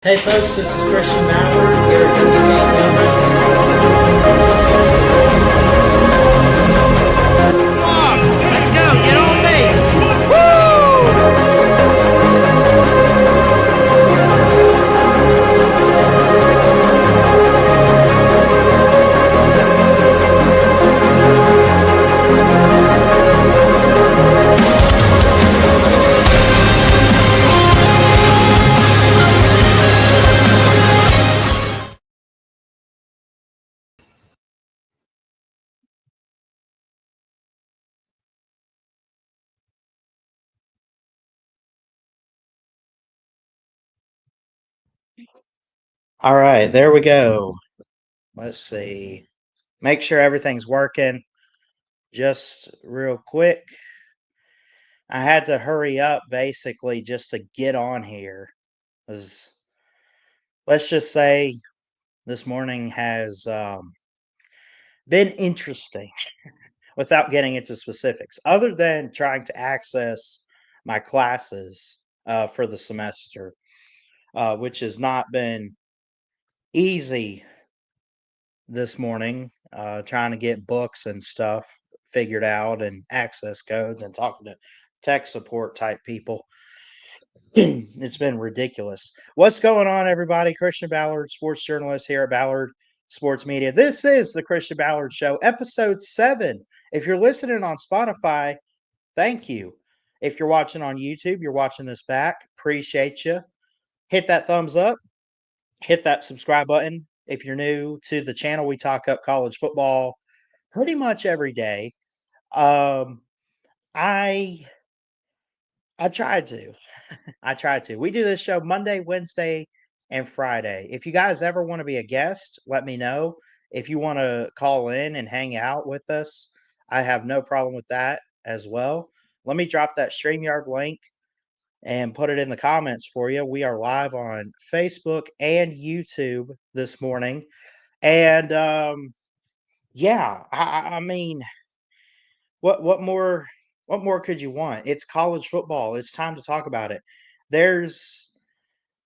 Hey folks, this is Christian Ballard here at Let's go. Get on base. All right, there we go. Let's see. Make sure everything's working. Just real quick. I had to hurry up basically just to get on here. 'Cause let's just say this morning has been interesting without getting into specifics, other than trying to access my classes for the semester, which has not been easy this morning, trying to get books and stuff figured out and access codes and talking to tech support type people. It's been ridiculous. What's going on, everybody? Christian Ballard, sports journalist here at Ballard Sports Media. This is the Christian Ballard Show, episode 7. If you're listening on Spotify, thank you. If you're watching on YouTube, you're watching this back. Appreciate you. Hit that thumbs up, hit that subscribe button. If you're new to the channel, we talk up college football pretty much every day. Um, I I tried to. I tried to. We do this show Monday, Wednesday, and Friday. If you guys ever want to be a guest, let me know. If you want to call in and hang out with us, I have no problem with that as well. Let me drop that StreamYard link and put it in the comments for you. We are live on Facebook and YouTube this morning. And yeah, I mean, what more could you want? It's college football. It's time to talk about it. There's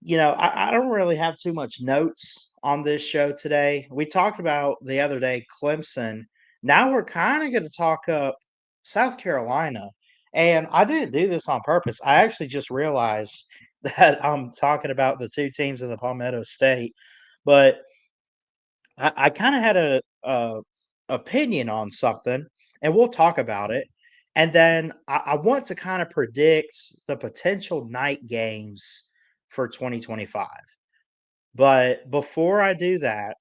I don't really have too much notes on this show today. We talked about the other day Clemson. Now we're kind of going to talk up South Carolina. And I didn't do this on purpose. I actually just realized that I'm talking about the two teams in the Palmetto State, but I kind of had a opinion on something, and we'll talk about it. And then I want to kind of predict the potential night games for 2025. But before I do that,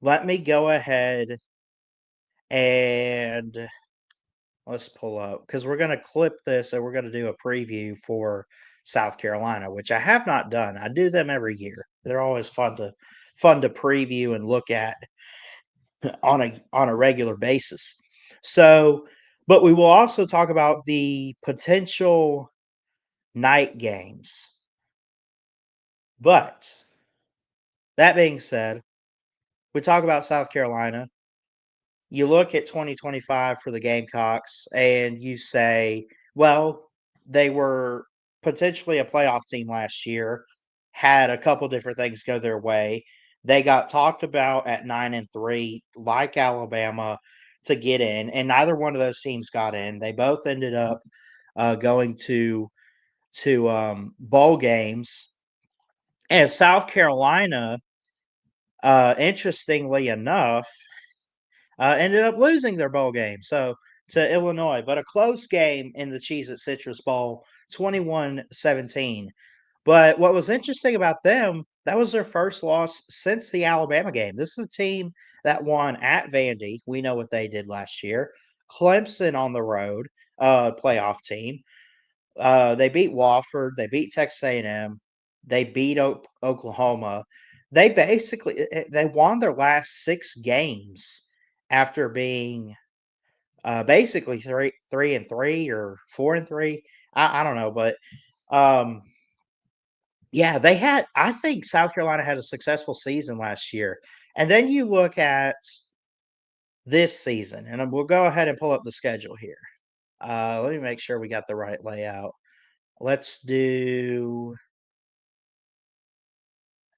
let me go ahead and let's pull up because we're going to clip this and we're going to do a preview for South Carolina, which I have not done. I do them every year. They're always fun to preview and look at on a regular basis. So, but we will also talk about the potential night games. But that being said, we talk about South Carolina. You look at 2025 for the Gamecocks and you say, well, they were potentially a playoff team last year, had a couple different things go their way. They got talked about at 9-3, like Alabama, to get in, and neither one of those teams got in. They both ended up going to bowl games. And South Carolina, interestingly enough, ended up losing their bowl game to Illinois, but a close game in the Cheez It Citrus Bowl, 21-17. But what was interesting about them, that was their first loss since the Alabama game. This is a team that won at Vandy. We know what they did last year. Clemson on the road, playoff team. They beat Wofford. They beat Texas A&M. They beat Oklahoma. They basically they won their last 6 games after being basically 3-3 or 4-3. I don't know, but um, yeah, they had. I think South Carolina had a successful season last year, and then you look at this season, and we'll go ahead and pull up the schedule here. Let me make sure we got the right layout. Let's do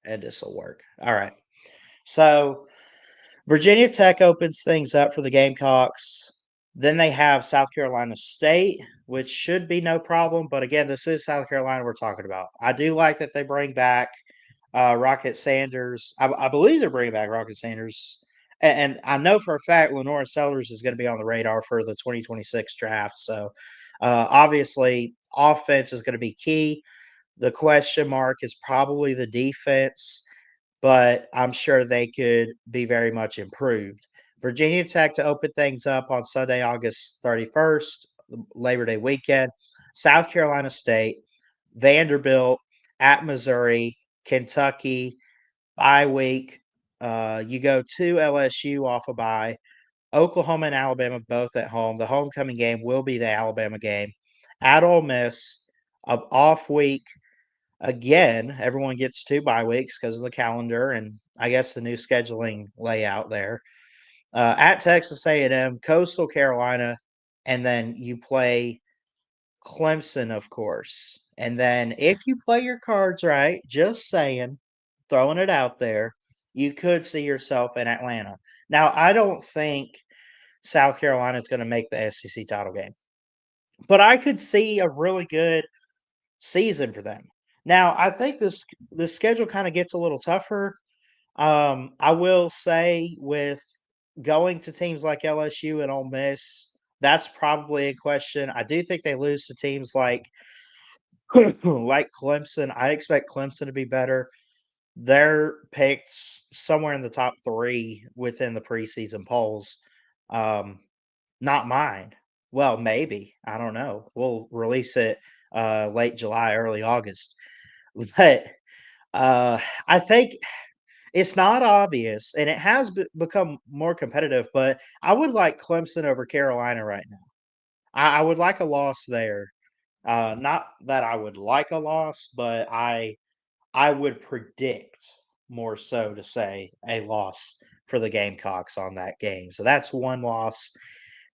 and this will work. All right. So Virginia Tech opens things up for the Gamecocks. Then they have South Carolina State, which should be no problem. But again, this is South Carolina we're talking about. I do like that they bring back Rocket Sanders. I believe they're bringing back Rocket Sanders. And I know for a fact Lenora Sellers is going to be on the radar for the 2026 draft. So obviously, offense is going to be key. The question mark is probably the defense, but I'm sure they could be very much improved. Virginia Tech to open things up on Sunday, August 31st, Labor Day weekend. South Carolina State, Vanderbilt, at Missouri, Kentucky, bye week. You go to LSU off a bye. Oklahoma and Alabama both at home. The homecoming game will be the Alabama game. At Ole Miss, a off week. Again, everyone gets 2 bye weeks because of the calendar and I guess the new scheduling layout there. At Texas A&M, Coastal Carolina, and then you play Clemson, of course. And then if you play your cards right, just saying, throwing it out there, you could see yourself in Atlanta. Now, I don't think South Carolina is going to make the SEC title game, but I could see a really good season for them. Now, I think this schedule kind of gets a little tougher. I will say with going to teams like LSU and Ole Miss, that's probably a question. I do think they lose to teams like like Clemson. I expect Clemson to be better. They're picked somewhere in the top 3 within the preseason polls. Um, Not mine. Well, maybe. I don't know. We'll release it late July, early August. But I think it's not obvious, and it has become more competitive. But I would like Clemson over Carolina right now. I would like a loss there. Not that I would like a loss, but I would predict more so to say a loss for the Gamecocks on that game. So that's one loss.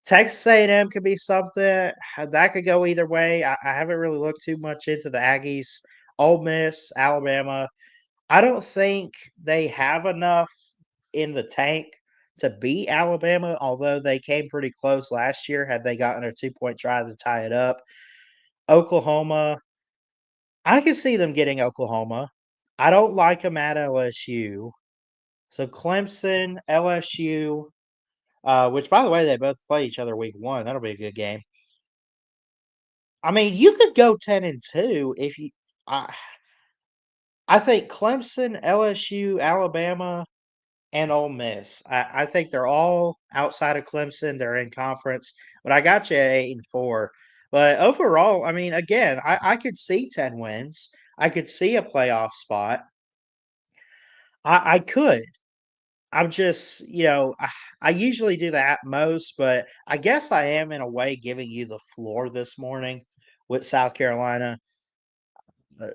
Texas A&M could be something that could go either way. I haven't really looked too much into the Aggies. Ole Miss, Alabama. I don't think they have enough in the tank to beat Alabama, although they came pretty close last year had they gotten a 2-point try to tie it up. Oklahoma, I can see them getting Oklahoma. I don't like them at LSU. So Clemson, LSU, which by the way, they both play each other week 1. That'll be a good game. I mean, you could go 10-2 if you I I think Clemson, LSU, Alabama, and Ole Miss. I think they're all outside of Clemson. They're in conference, but I got you at 8-4. But overall, I mean, again, I could see 10 wins. I could see a playoff spot. I could. I'm just, I usually do that most, but I guess I am in a way giving you the floor this morning with South Carolina. Uh,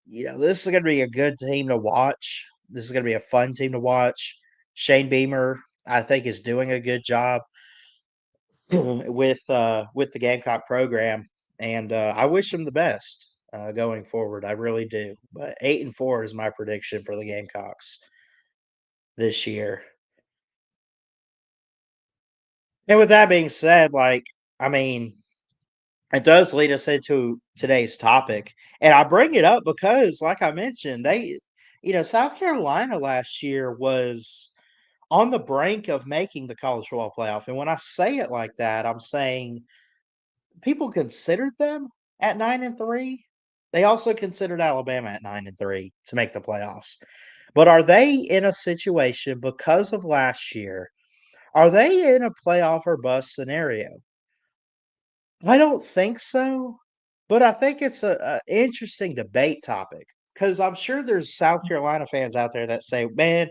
this is going to be a good team to watch. This is going to be a fun team to watch. Shane Beamer, I think, is doing a good job with the Gamecock program, and I wish him the best going forward. I really do. But 8-4 is my prediction for the Gamecocks this year. And with that being said, I mean, it does lead us into today's topic. And I bring it up because, like I mentioned, South Carolina last year was on the brink of making the college football playoff. And when I say it like that, I'm saying people considered them at 9-3. They also considered Alabama at 9-3 to make the playoffs. But are they in a situation because of last year? Are they in a playoff or bust scenario? I don't think so, but I think it's a interesting debate topic because I'm sure there's South Carolina fans out there that say, "Man,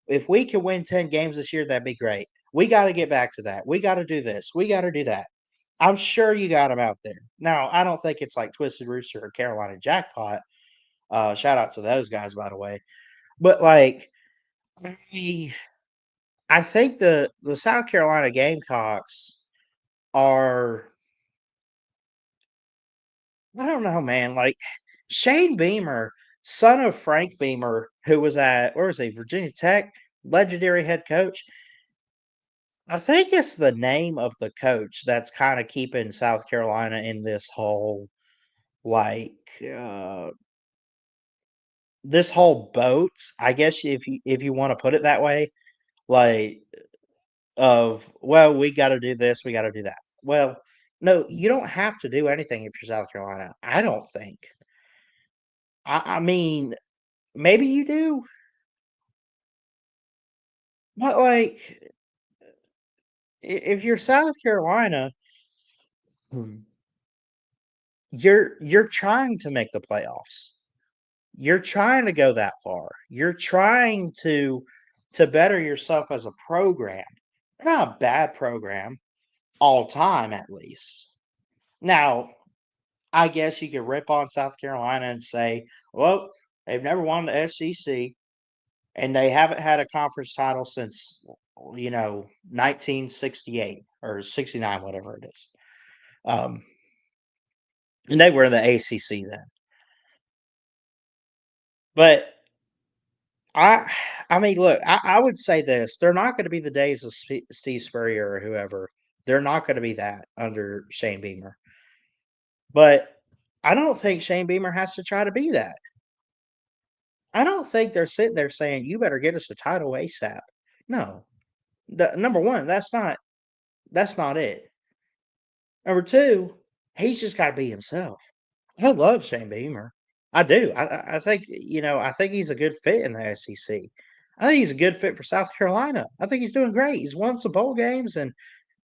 if we can win 10 games this year, that'd be great. We got to get back to that. We got to do this. We got to do that." I'm sure you got them out there. Now, I don't think it's like Twisted Rooster or Carolina Jackpot. Shout out to those guys, by the way. But I I think the South Carolina Gamecocks are I don't know, man. Like Shane Beamer, son of Frank Beamer, who was at, where was he, Virginia Tech, legendary head coach. I think it's the name of the coach that's kind of keeping South Carolina in this whole, like, uh, this whole boat, I guess if you want to put it that way, like of, well, we got to do this, we got to do that. Well, no, you don't have to do anything if you're South Carolina. I don't think. I mean, maybe you do, but like, if you're South Carolina, Hmm. you're trying to make the playoffs. You're trying to go that far. You're trying to better yourself as a program. They're not a bad program all time, at least. Now, I guess you could rip on South Carolina and say, well, they've never won the SEC and they haven't had a conference title since 1968 or 69, whatever it is. Um, and they were in the ACC then. But I I mean, look, I would say this: they're not going to be the days of Steve Spurrier or whoever. They're not going to be that under Shane Beamer. But I don't think Shane Beamer has to try to be that. I don't think they're sitting there saying, "You better get us a title ASAP." No, number one, that's not it. Number two, he's just got to be himself. I love Shane Beamer. I do. I think I think he's a good fit in the SEC. I think he's a good fit for South Carolina. I think he's doing great. He's won some bowl games and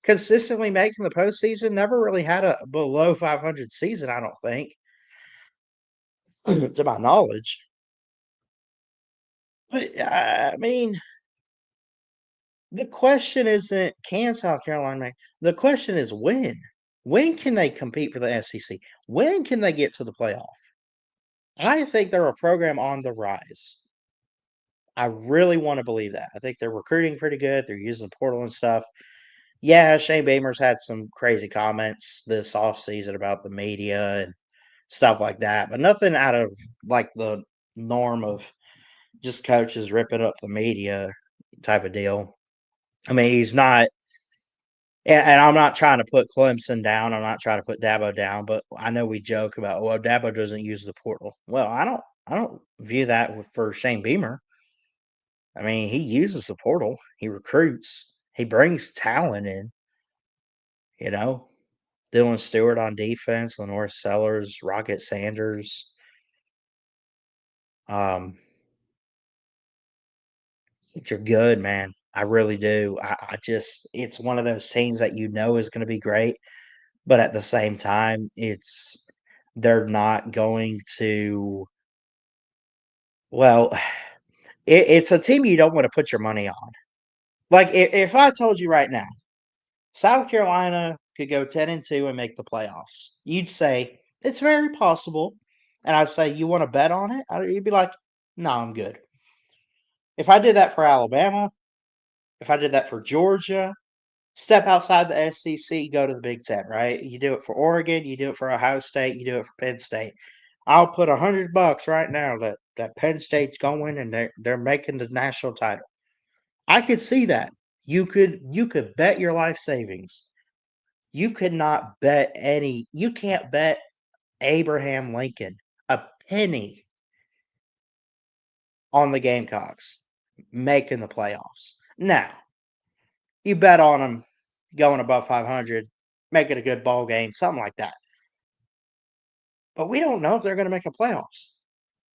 consistently making the postseason. Never really had a below 500 season. I don't think, to my knowledge. But I mean, the question isn't can South Carolina make. The question is when. When can they compete for the SEC? When can they get to the playoff? I think they're a program on the rise. I really want to believe that. I think they're recruiting pretty good. They're using the portal and stuff. Yeah, Shane Beamer's had some crazy comments this offseason about the media and stuff like that, but nothing out of like the norm of just coaches ripping up the media type of deal. I mean, he's not, and I'm not trying to put Clemson down. I'm not trying to put Dabo down, but I know we joke about, well, Dabo doesn't use the portal. Well, I don't view that for Shane Beamer. I mean, he uses the portal. He recruits. He brings talent in. You know, Dylan Stewart on defense, Lenore Sellers, Rocket Sanders. Um, you're good, man. I really do. I just, it's one of those teams that is going to be great, but at the same time, they're not going to. Well, it's a team you don't want to put your money on. Like if I told you right now, South Carolina could go 10-2 and make the playoffs. You'd say it's very possible, and I'd say you want to bet on it. You'd be like, "No, I'm good." If I did that for Alabama, if I did that for Georgia, step outside the SEC, go to the Big Ten. Right? You do it for Oregon, you do it for Ohio State, you do it for Penn State. I'll put $100 right now that Penn State's going and they're making the national title. I could see that. You could bet your life savings. You could not bet any you can't bet Abraham Lincoln a penny on the Gamecocks making the playoffs. Now, you bet on them going above 500, making a good ball game, something like that. But we don't know if they're going to make a playoffs.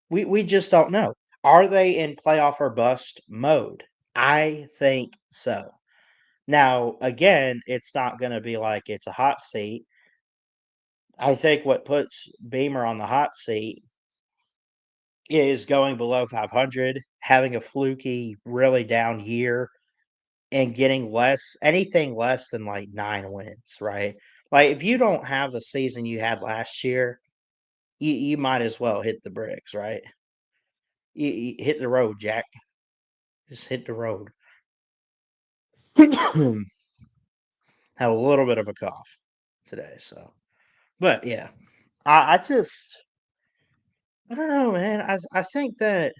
We just don't know. Are they in playoff or bust mode? I think so. Now, again, it's not going to be like it's a hot seat. I think what puts Beamer on the hot seat is going below 500, having a fluky, really down year, and getting anything less than like 9 wins, right? Like if you don't have the season you had last year, you might as well hit the bricks, right? You hit the road, Jack. Just hit the road. Have a little bit of a cough today, so but yeah. I just I don't know, man. I think that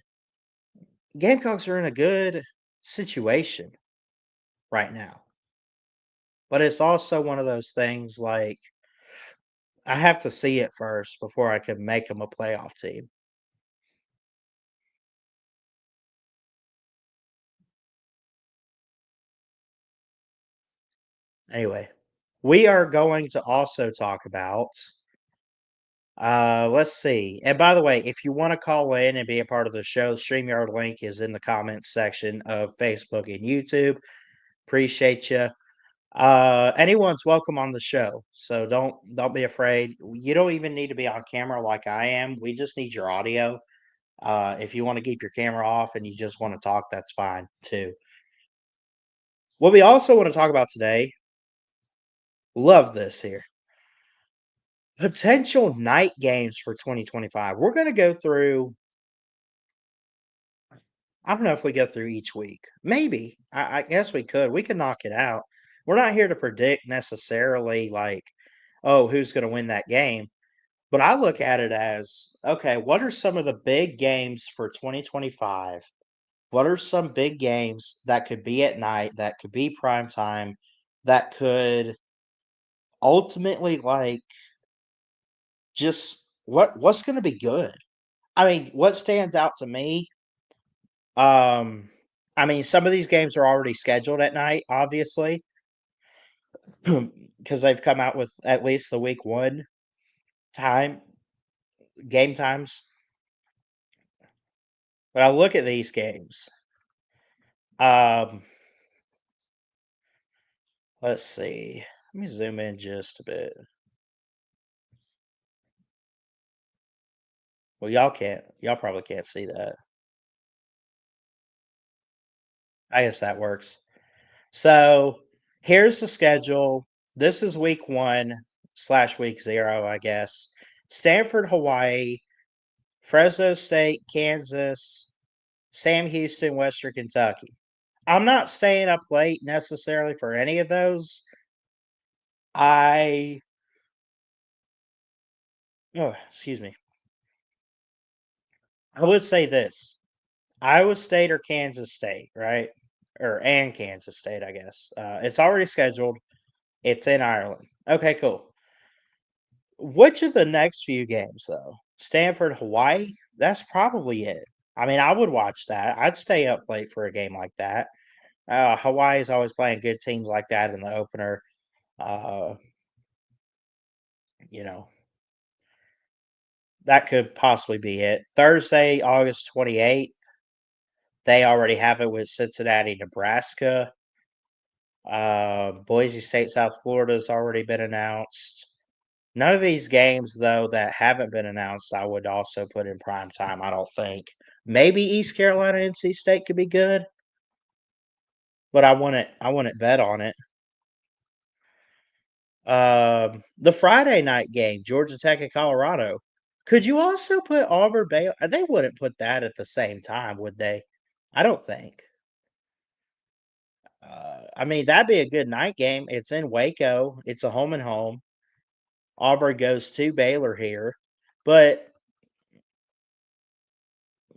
Gamecocks are in a good situation right now, but it's also one of those things like I have to see it first before I can make them a playoff team. Anyway, we are going to also talk about let's see. And by the way, if you want to call in and be a part of the show, StreamYard link is in the comments section of Facebook and YouTube. Appreciate you. Anyone's welcome on the show. So don't be afraid. You don't even need to be on camera like I am. We just need your audio. If you want to keep your camera off and you just want to talk, that's fine too. What we also want to talk about today, love this here. Potential night games for 2025. We're going to go through, I don't know if we go through each week. Maybe. I guess we could. We could knock it out. We're not here to predict necessarily like, oh, who's going to win that game. But I look at it as, okay, what are some of the big games for 2025? What are some big games that could be at night, that could be prime time, that could ultimately like just what's going to be good? I mean, what stands out to me, um I mean, some of these games are already scheduled at night, obviously, because they've come out with at least the week 1 time game times. But I look at these games. Um Let's see. Let me zoom in just a bit. Well, y'all probably can't see that. I guess that works. So here's the schedule. This is week 1/week 0, I guess. Stanford, Hawaii, Fresno State, Kansas, Sam Houston, Western Kentucky. I'm not staying up late necessarily for any of those. I oh, excuse me. I would say this. Iowa State or Kansas State, right? And Kansas State, I guess. It's already scheduled. It's in Ireland. Okay, cool. Which of the next few games, though? Stanford, Hawaii? That's probably it. I mean, I would watch that. I'd stay up late for a game like that. Hawaii's always playing good teams like that in the opener. Uh, you know, that could possibly be it. Thursday, August 28th, they already have it with Cincinnati, Nebraska. Boise State, South Florida has already been announced. None of these games, though, that haven't been announced, I would also put in prime time, I don't think. Maybe East Carolina, NC State could be good, but I wouldn't bet on it. The Friday night game, Georgia Tech and Colorado. Could you also put Auburn Baylor? They wouldn't put that at the same time, would they? I don't think. I mean, that'd be a good night game. It's in Waco. It's a home and home. Auburn goes to Baylor here, but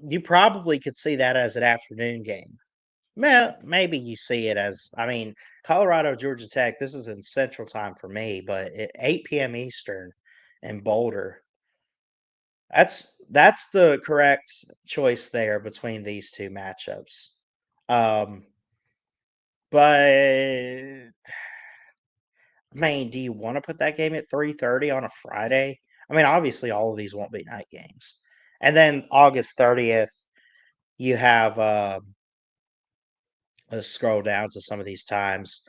you probably could see that as an afternoon game. Maybe you see it as, I mean, Colorado, Georgia Tech, this is in Central Time for me, but at 8 p.m. Eastern in Boulder, that's the correct choice there between these two matchups. Um, but I mean, do you want to put that game at 3:30 on a Friday? I mean, obviously, all of these won't be night games. And then August 30th, you have let's scroll down to some of these times.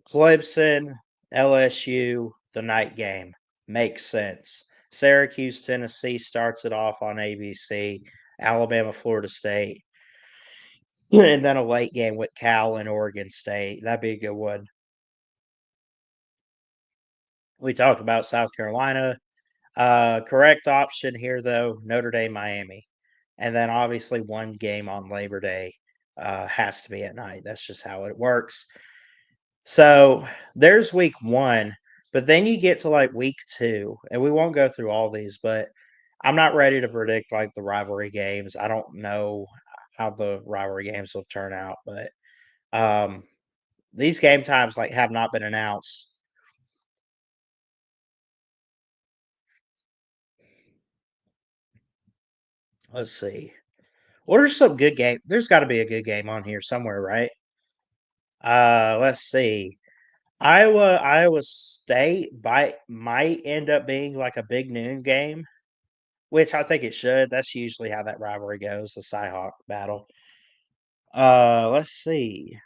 Clemson, LSU, the night game. Makes sense. Syracuse, Tennessee starts it off on ABC. Alabama, Florida State. And then a late game with Cal and Oregon State. That'd be a good one. We talked about South Carolina. Correct option here, though, Notre Dame, Miami. And then obviously one game on Labor Day has to be at night. That's just how it works. So there's week 1, but then you get to like week 2, and we won't go through all these, but I'm not ready to predict like the rivalry games. I don't know how the rivalry games will turn out, but um, these game times like have not been announced. Let's see. What are some good game? There's got to be a good game on here somewhere, right? Let's see. Iowa State might end up being like a big noon game, which I think it should. That's usually how that rivalry goes, the Cyhawk battle. Let's see.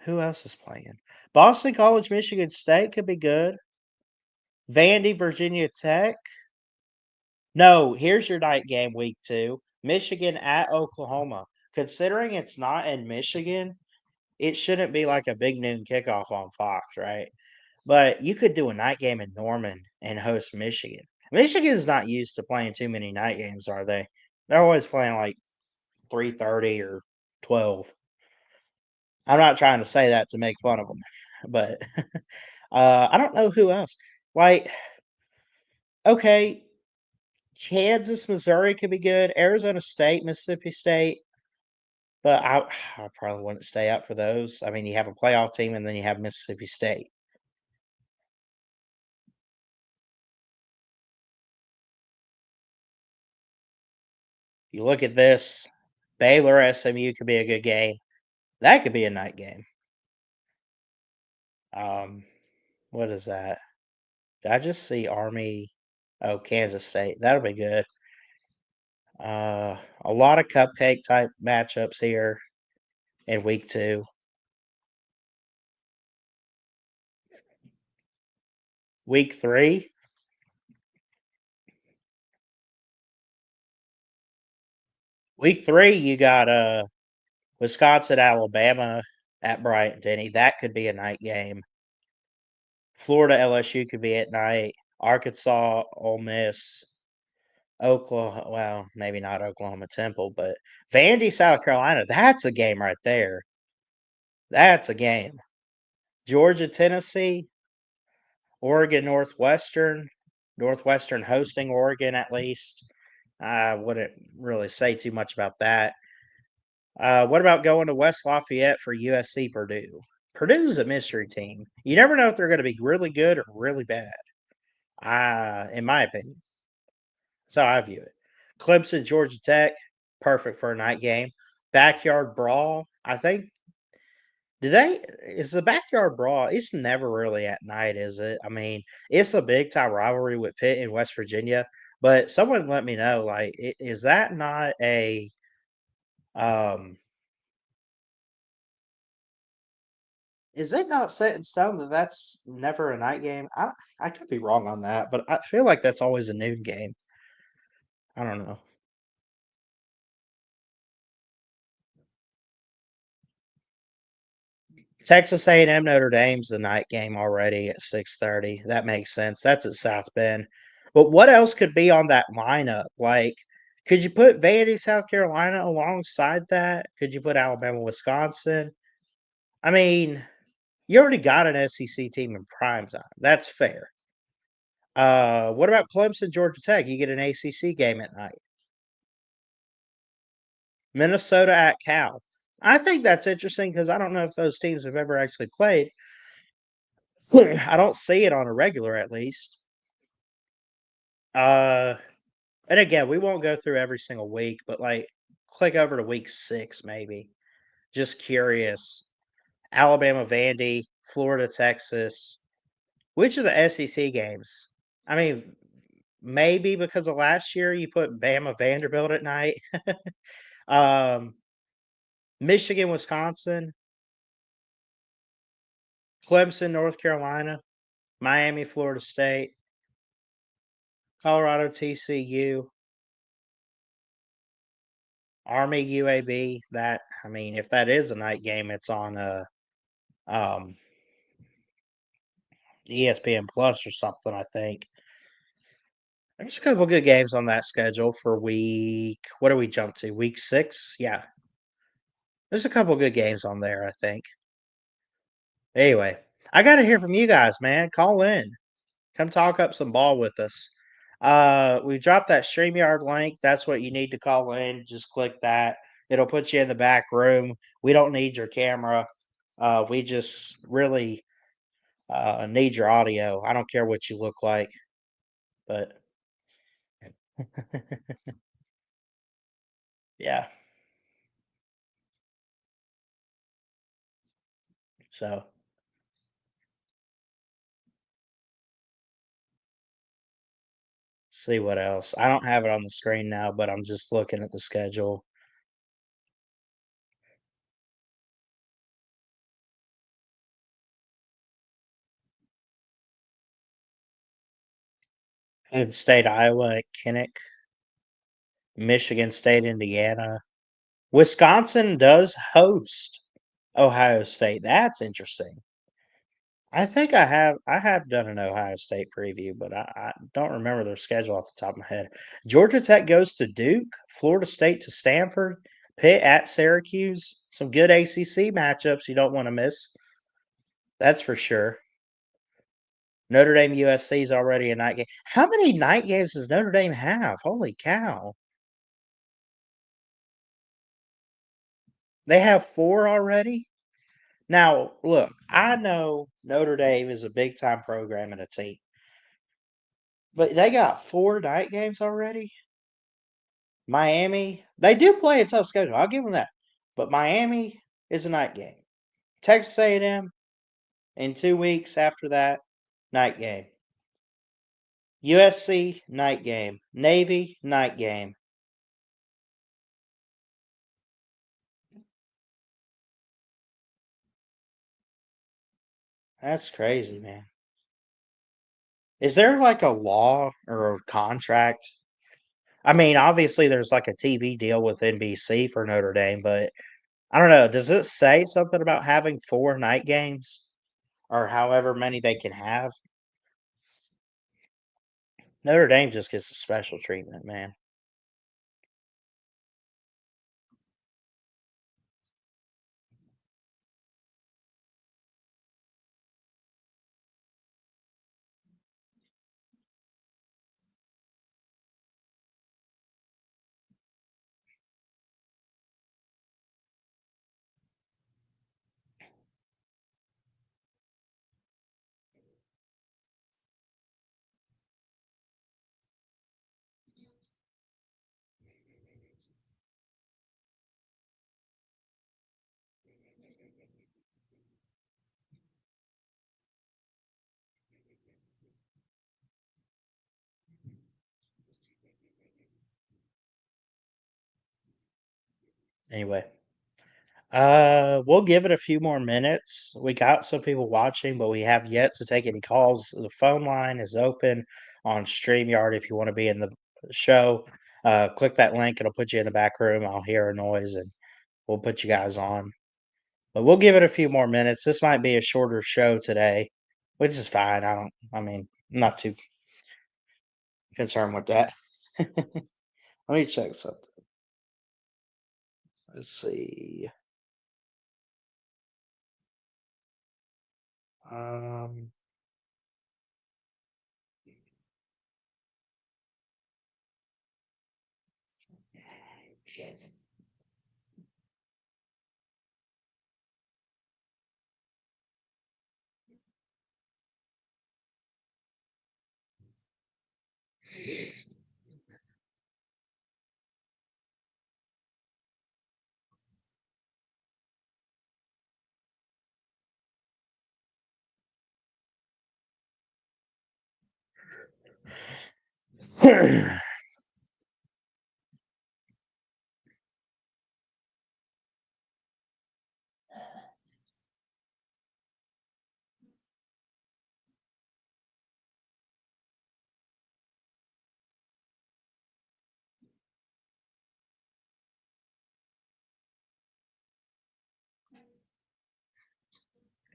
Who else is playing? Boston College, Michigan State could be good. Vandy, Virginia Tech. No, here's your night game week 2. Michigan at Oklahoma. Considering it's not in Michigan, it shouldn't be like a big noon kickoff on Fox, right? But you could do a night game in Norman and host Michigan. Michigan's not used to playing too many night games, are they? They're always playing like 3:30 or 12. I'm not trying to say that to make fun of them, but I don't know who else. Like, okay, Kansas, Missouri could be good. Arizona State, Mississippi State, but I probably wouldn't stay up for those. I mean, you have a playoff team, and then you have Mississippi State. You look at this, Baylor, SMU could be a good game. That could be a night game. Um, what is that? Did I just see Army? Oh, Kansas State. That'll be good. A lot of cupcake type matchups here in week 2. Week 3, you got Wisconsin, Alabama at Bryant Denny. That could be a night game. Florida, LSU could be at night. Arkansas, Ole Miss, Oklahoma. Well, maybe not Oklahoma Temple, but Vandy, South Carolina. That's a game right there. That's a game. Georgia, Tennessee, Oregon, Northwestern. Northwestern hosting Oregon at least. I wouldn't really say too much about that. What about going to West Lafayette for USC Purdue? Purdue's a mystery team. You never know if they're going to be really good or really bad. In my opinion, that's how I view it. Clemson, Georgia Tech, perfect for a night game. Backyard brawl. I think. Do they? Is the backyard brawl? It's never really at night, is it? I mean, it's a big time rivalry with Pitt in West Virginia. But someone let me know. Like, is that not a um? Is it not set in stone that that's never a night game? I could be wrong on that, but I feel like that's always a noon game. I don't know. Texas A&M Notre Dame's the night game already at 6:30. That makes sense. That's at South Bend. But what else could be on that lineup? Like, could you put Vandy, South Carolina alongside that? Could you put Alabama, Wisconsin? I mean, you already got an SEC team in prime time. That's fair. What about Clemson, Georgia Tech? You get an ACC game at night. Minnesota at Cal. I think that's interesting because I don't know if those teams have ever actually played. I don't see it on a regular, at least. Uh, and again, we won't go through every single week, but like, click over to week 6, maybe. Just curious. Alabama, Vandy, Florida, Texas. Which of the SEC games? I mean, maybe because of last year, you put Bama, Vanderbilt at night. um, Michigan, Wisconsin, Clemson, North Carolina, Miami, Florida State, Colorado, TCU, Army, UAB. That I mean, if that is a night game, it's on um, ESPN Plus or something. I think there's a couple good games on that schedule for week. What do we jump to? Week 6? Yeah, there's a couple good games on there. I think. Anyway, I got to hear from you guys, man. Call in, come talk up some ball with us. We dropped that StreamYard link. That's what you need to call in. Just click that. It'll put you in the back room. We don't need your camera. We just really need your audio. I don't care what you look like, but yeah. So see what else. I don't have it on the screen now, but I'm just looking at the schedule. Penn State, Iowa at Kinnick, Michigan State, Indiana. Wisconsin does host Ohio State. That's interesting. I think I have done an Ohio State preview, but I don't remember their schedule off the top of my head. Georgia Tech goes to Duke, Florida State to Stanford, Pitt at Syracuse. Some good ACC matchups you don't want to miss. That's for sure. Notre Dame USC is already a night game. How many night games does Notre Dame have? Holy cow. They have 4 already? Now, look, I know Notre Dame is a big time program and a team, but they got 4 night games already. Miami, they do play a tough schedule. I'll give them that. But Miami is a night game. Texas A&M in 2 weeks after that, night game. USC, night game. Navy, night game. That's crazy, man. Is there like a law or a contract? I mean, obviously there's like a TV deal with NBC for Notre Dame, but I don't know. Does it say something about having 4 night games or however many they can have? Notre Dame just gets a special treatment, man. Anyway, we'll give it a few more minutes. We got some people watching, but we have yet to take any calls. The phone line is open on StreamYard if you want to be in the show. Click that link, it'll put you in the back room. I'll hear a noise and we'll put you guys on. But we'll give it a few more minutes. This might be a shorter show today, which is fine. I'm not too concerned with that. Let me check something. Let's see. Um,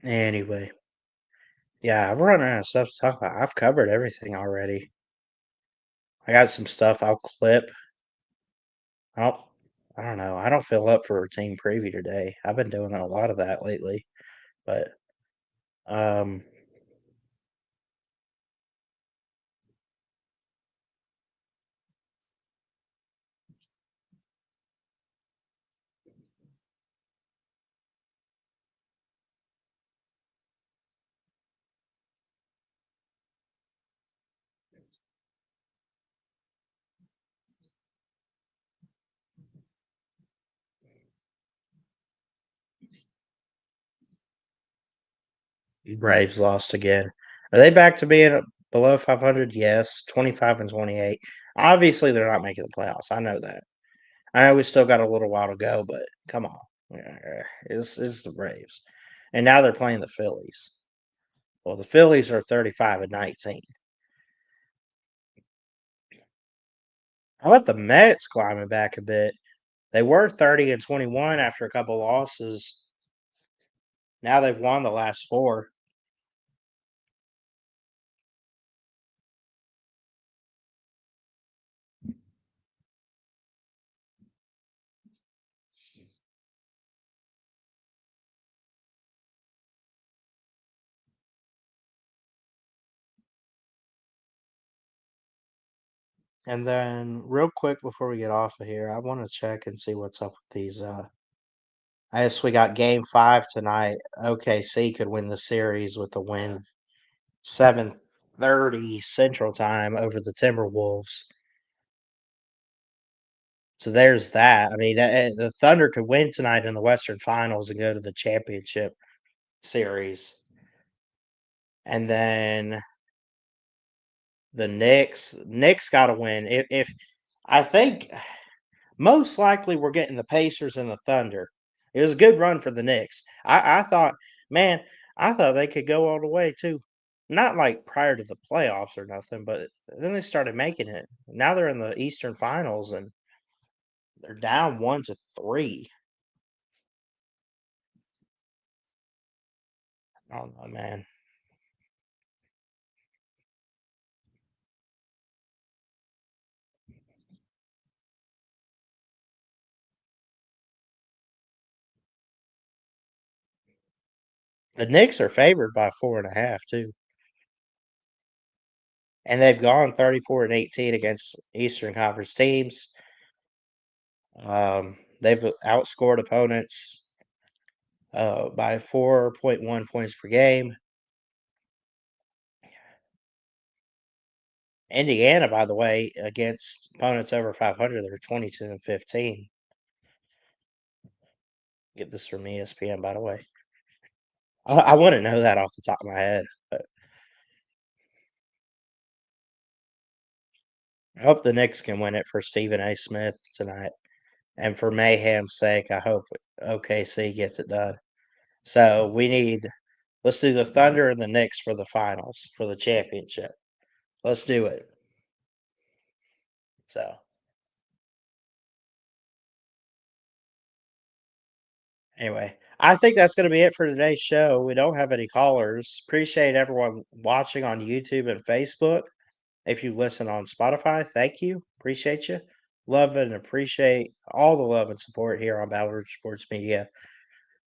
anyway, yeah, I'm running out of stuff to talk about. I've covered everything already. I got some stuff I'll clip. I don't, I don't know. I don't feel up for a team preview today. I've been doing a lot of that lately, but um, Braves lost again. Are they back to being below 500? Yes, 25-28. Obviously, they're not making the playoffs. I know that. I know we still got a little while to go, but come on, it's the Braves, and now they're playing the Phillies. Well, the Phillies are 35-19. How about the Mets climbing back a bit? They were 30-21 after a couple losses. Now they've won the last 4. And then, real quick before we get off of here, I want to check and see what's up with these. I guess we got Game 5 tonight. OKC could win the series with a win, 7:30 Central Time over the Timberwolves. So there's that. I mean, the Thunder could win tonight in the Western Finals and go to the championship series. And then the Knicks got to win. If I think most likely we're getting the Pacers and the Thunder. It was a good run for the Knicks. I thought, man, I thought they could go all the way too. Not like prior to the playoffs or nothing, but then they started making it. Now they're in the Eastern Finals and they're down 1-3. I don't know, man. The Knicks are favored by 4.5 too, and they've gone 34-18 against Eastern Conference teams. They've outscored opponents by 4.1 points per game. Indiana, by the way, against opponents over 500, they're 22-15. Get this from ESPN, by the way. I wouldn't know that off the top of my head, but I hope the Knicks can win it for Stephen A. Smith tonight. And for mayhem's sake, I hope OKC gets it done. So let's do the Thunder and the Knicks for the finals, for the championship. Let's do it. So, anyway, I think that's going to be it for today's show. We don't have any callers. Appreciate everyone watching on YouTube and Facebook. If you listen on Spotify, thank you. Appreciate you. Love and appreciate all the love and support here on Ballard Sports Media.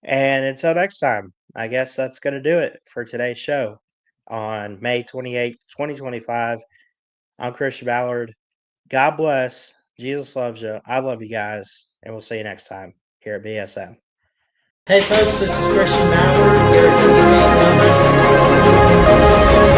And until next time, I guess that's going to do it for today's show on May 28, 2025. I'm Christian Ballard. God bless. Jesus loves you. I love you guys. And we'll see you next time here at BSM. Hey, folks, this is Christian Ballard here at